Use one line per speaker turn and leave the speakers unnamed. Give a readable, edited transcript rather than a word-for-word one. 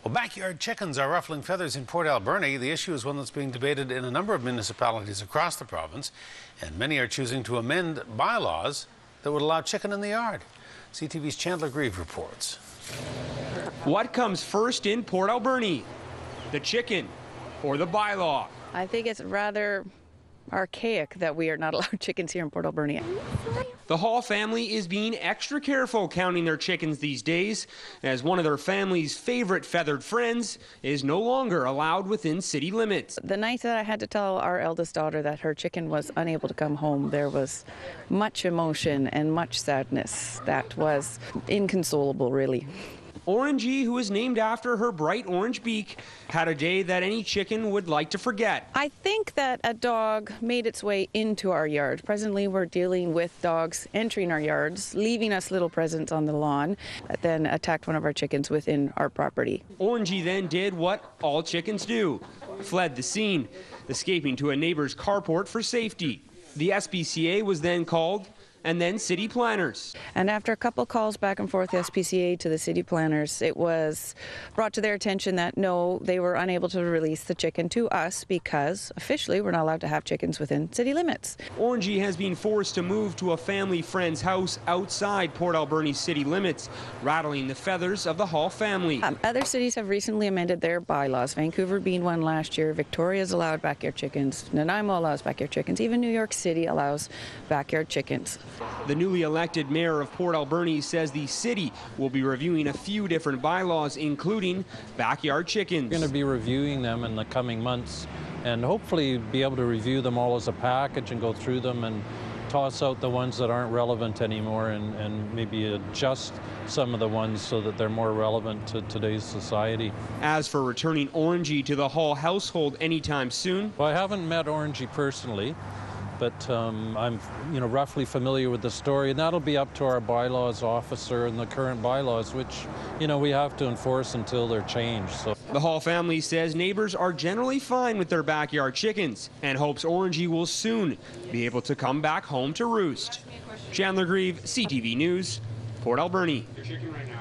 Well, backyard chickens are ruffling feathers in Port Alberni. The issue is one that's being debated in a number of municipalities across the province, and many are choosing to amend bylaws that would allow chicken in the yard. CTV's Chandler Grieve reports.
What comes first in Port Alberni? The chicken or the bylaw?
I think it's rather archaic that we are not allowed chickens here in Port Alberni.
The Hall family is being extra careful counting their chickens these days, as one of their family's favorite feathered friends is no longer allowed within city limits.
The night that I had to tell our eldest daughter that her chicken was unable to come home, there was much emotion and much sadness. That was inconsolable, really.
Orangey, who is named after her bright orange beak, had a day that any chicken would like to forget.
I think that a dog made its way into our yard. Presently, we're dealing with dogs entering our yards, leaving us little presents on the lawn, then attacked one of our chickens within our property.
Orangey then did what all chickens do, fled the scene, escaping to a neighbor's carport for safety. The SPCA was then called, and then city planners.
And after a couple calls back and forth, the SPCA to the city planners, it was brought to their attention that no, they were unable to release the chicken to us because officially we're not allowed to have chickens within city limits.
Orangey has been forced to move to a family friend's house outside Port Alberni city limits, rattling the feathers of the Hall family.
Other cities have recently amended their bylaws, Vancouver being one last year. Victoria's allowed backyard chickens. Nanaimo allows backyard chickens. Even New York City allows backyard chickens.
The newly elected mayor of Port Alberni says the city will be reviewing a few different bylaws, including backyard chickens.
We're going to be reviewing them in the coming months and hopefully be able to review them all as a package and go through them and toss out the ones that aren't relevant anymore and maybe adjust some of the ones so that they're more relevant to today's society.
As for returning Orangey to the Hall household anytime soon?
Well, I haven't met Orangey personally, but I'm roughly familiar with the story, and that'll be up to our bylaws officer and the current bylaws, which we have to enforce until they're changed. So
the Hall family says neighbors are generally fine with their backyard chickens and hopes Orangey will soon be able to come back home to roost. Chandler Grieve, CTV News, Port Alberni.